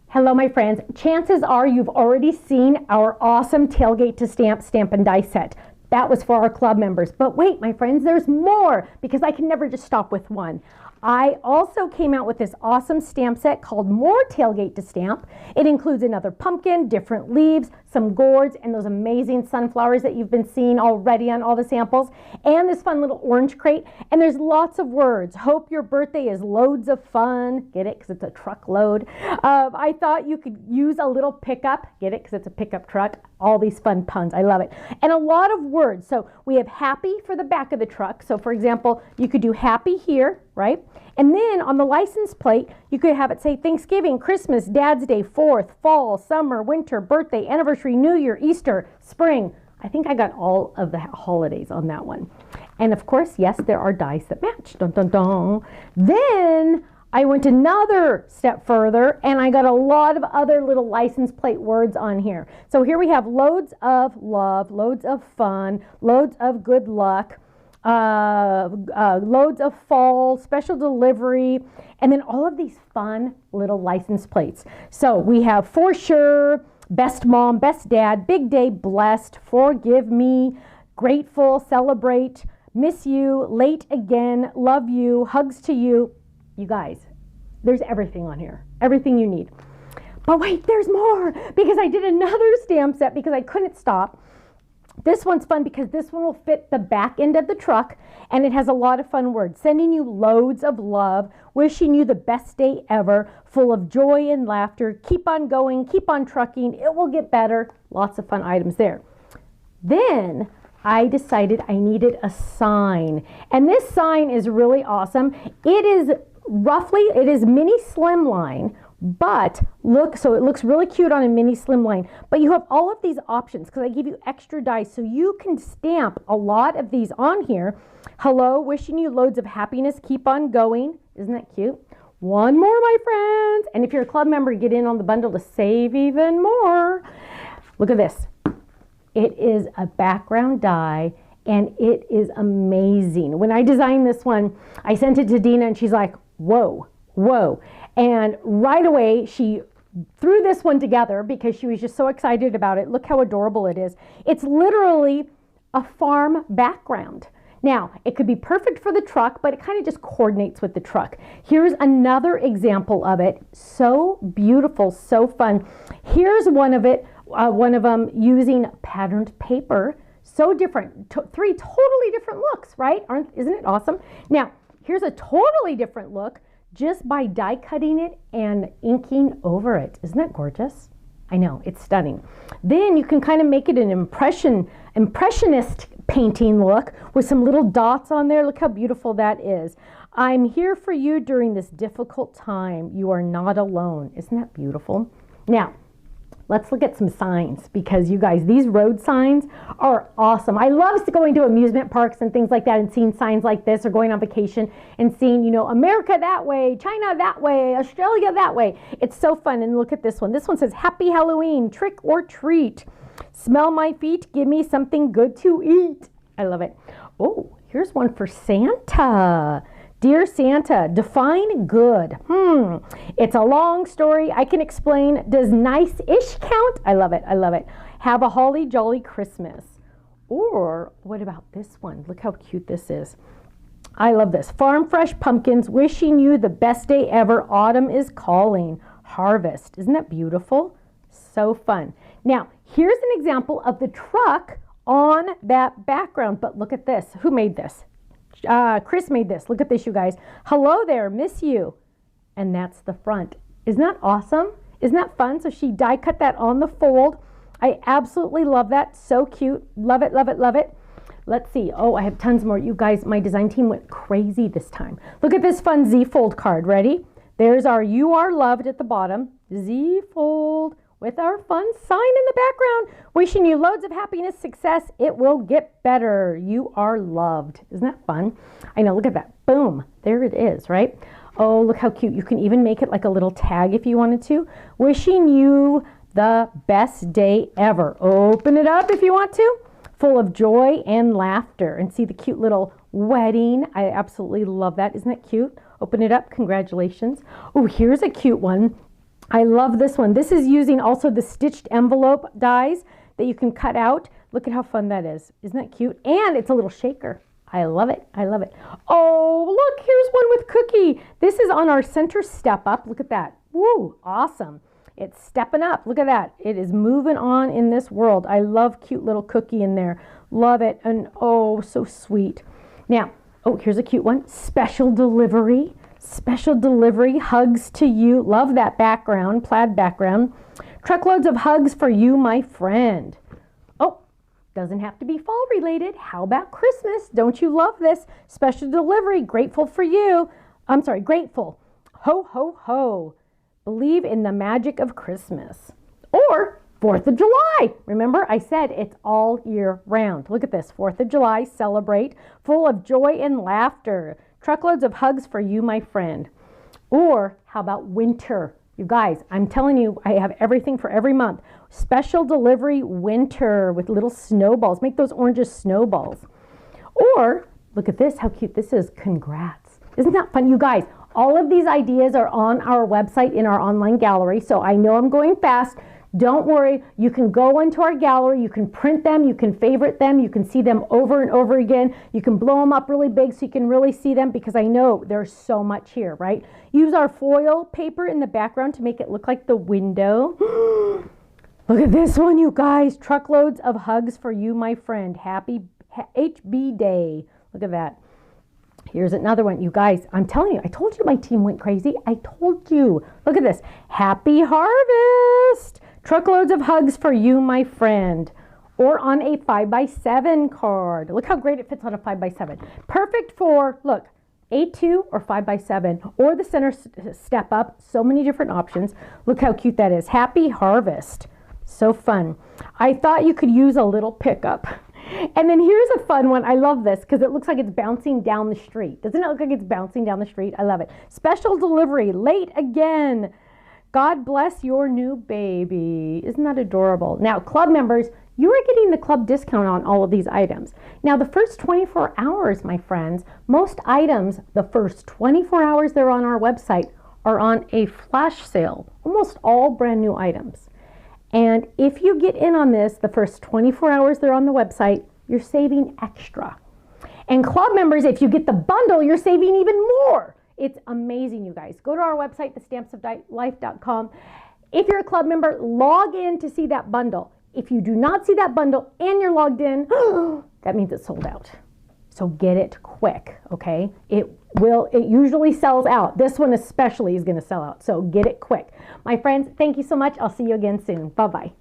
Hello, my friends. Chances are you've already seen our awesome Tailgate to Stamp Stamp and Die set. That was for our club members. But wait, my friends, there's more because I can never just stop with one. I also came out with this awesome stamp set called Moretailgate to Stamp. It includes another pumpkin, different leaves, some gourds, and those amazing sunflowers that you've been seeing already on all the samples, and this fun little orange crate. And there's lots of words. Hope your birthday is loads of fun. Get it? Because it's a truckload. I thought you could use a little pickup. Get it? Because it's a pickup truck. All these fun puns. I love it. And a lot of words. So we have happy for the back of the truck. So for example, you could do happy here, right? And then on the license plate, you could have it say Thanksgiving, Christmas, Dad's Day, 4th, fall, summer, winter, birthday, anniversary, New Year, Easter, spring. I think I got all of the holidays on that one. And of course, yes, there are dice that match. Dun, dun, dun. Then I went another step further and I got a lot of other little license plate words on here. So here we have loads of love, loads of fun, loads of good luck, loads of fall, special delivery, and then all of these fun little license plates. So we have for sure, best mom, best dad, big day, blessed, forgive me, grateful, celebrate, miss you, late again, love you, hugs to you. You guys, there's everything on here, everything you need. But wait, there's more because I did another stamp set because I couldn't stop. This one's fun because this one will fit the back end of the truck and it has a lot of fun words. Sending you loads of love, wishing you the best day ever, full of joy and laughter. Keep on going, keep on trucking. It will get better. Lots of fun items there. Then I decided I needed a sign. And this sign is really awesome. It is mini slimline. But look, so it looks really cute on a mini slimline, but you have all of these options because I give you extra dice so you can stamp a lot of these on here. Hello, wishing you loads of happiness, keep on going. Isn't that cute? One more, my friends. And if you're a club member, get in on the bundle to save even more. Look at this. It is a background die and it is amazing. When I designed this one, I sent it to Dina and she's like, whoa, whoa. And right away, she threw this one together because she was just so excited about it. Look how adorable it is. It's literally a farm background. Now, it could be perfect for the truck, but it kind of just coordinates with the truck. Here's another example of it. So beautiful, so fun. Here's one of them using patterned paper. So different. Three totally different looks, right? Isn't it awesome? Now, here's a totally different look just by die cutting it and inking over it. Isn't that gorgeous? I know, it's stunning. Then you can kind of make it an impressionist painting look with some little dots on there. Look how beautiful that is. I'm here for you during this difficult time. You are not alone. Isn't that beautiful? Now, let's look at some signs because you guys, these road signs are awesome. I love going to amusement parks and things like that and seeing signs like this or going on vacation and seeing, you know, America that way, China that way, Australia that way. It's so fun. And look at this one. This one says, Happy Halloween, trick or treat. Smell my feet, give me something good to eat. I love it. Oh, here's one for Santa. Dear Santa, define good. It's a long story. I can explain. Does nice-ish count? I love it. I love it. Have a holly jolly Christmas. Or what about this one? Look how cute this is. I love this. Farm fresh pumpkins, wishing you the best day ever. Autumn is calling. Harvest. Isn't that beautiful? So fun. Now, here's an example of the truck on that background. But look at this. Who made this? Chris made this. Look at this, you guys. Hello there, miss you. And that's the front. Isn't that awesome? Isn't that fun? So she die cut that on the fold. I absolutely love that. So cute. Love it, love it, love it. Let's see. Oh, I have tons more. You guys, my design team went crazy this time. Look at this fun Z-fold card. Ready? There's our You Are Loved at the bottom. Z-fold with our fun sign in the background. Wishing you loads of happiness, success. It will get better. You are loved. Isn't that fun? I know. Look at that. Boom. There it is, right? Oh, look how cute. You can even make it like a little tag if you wanted to. Wishing you the best day ever. Open it up if you want to. Full of joy and laughter. And see the cute little wedding. I absolutely love that. Isn't that cute? Open it up. Congratulations. Oh, here's a cute one. I love this one. This is using also the stitched envelope dies that you can cut out. Look at how fun that is. Isn't that cute? And it's a little shaker. I love it. I love it. Oh, look, here's one with Cookie. This is on our center step up. Look at that. Woo, awesome. It's stepping up. Look at that. It is moving on in this world. I love cute little Cookie in there. Love it. And oh, so sweet. Now, oh, here's a cute one. Special delivery. Special delivery. Hugs to you. Love that background, plaid background. Truckloads of hugs for you, my friend. Oh, doesn't have to be fall related. How about Christmas? Don't you love this? Special delivery. Grateful for you. I'm sorry, grateful. Ho, ho, ho. Believe in the magic of Christmas. Or 4th of July. Remember, I said it's all year round. Look at this. 4th of July, celebrate. Full of joy and laughter. Truckloads of hugs for you, my friend. Or how about winter? You guys, I'm telling you, I have everything for every month. Special delivery winter with little snowballs. Make those oranges snowballs. Or, look at this, how cute this is. Congrats. Isn't that fun? You guys, all of these ideas are on our website in our online gallery. So I know I'm going fast. Don't worry. You can go into our gallery. You can print them. You can favorite them. You can see them over and over again. You can blow them up really big so you can really see them, because I know there's so much here, right? Use our foil paper in the background to make it look like the window. Look at this one, you guys. Truckloads of hugs for you, my friend. Happy HB Day. Look at that. Here's another one. You guys, I'm telling you, I told you my team went crazy. I told you. Look at this. Happy Harvest. Truckloads of hugs for you, my friend. Or on a 5x7 card. Look how great it fits on a 5x7. Perfect for, look, A2 or 5x7 or the center step up. So many different options. Look how cute that is. Happy Harvest. So fun. I thought you could use a little pickup. And then here's a fun one. I love this because it looks like it's bouncing down the street. Doesn't it look like it's bouncing down the street? I love it. Special delivery, late again. God bless your new baby. Isn't that adorable? Now, club members, you are getting the club discount on all of these items. Now, the first 24 hours, my friends, most items, the first 24 hours they're on our website are on a flash sale. Almost all brand new items. And if you get in on this, the first 24 hours they're on the website, you're saving extra. And club members, if you get the bundle, you're saving even more. It's amazing, you guys. Go to our website, thestampsoflife.com. If you're a club member, log in to see that bundle. If you do not see that bundle and you're logged in, that means it's sold out. So get it quick, okay? It usually sells out. This one especially is going to sell out. So get it quick. My friends, thank you so much. I'll see you again soon. Bye-bye.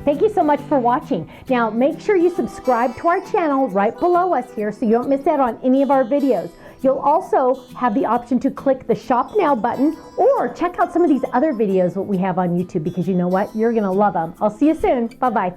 Thank you so much for watching. Now, make sure you subscribe to our channel right below us here so you don't miss out on any of our videos. You'll also have the option to click the Shop Now button or check out some of these other videos that we have on YouTube, because you know what? You're going to love them. I'll see you soon. Bye-bye.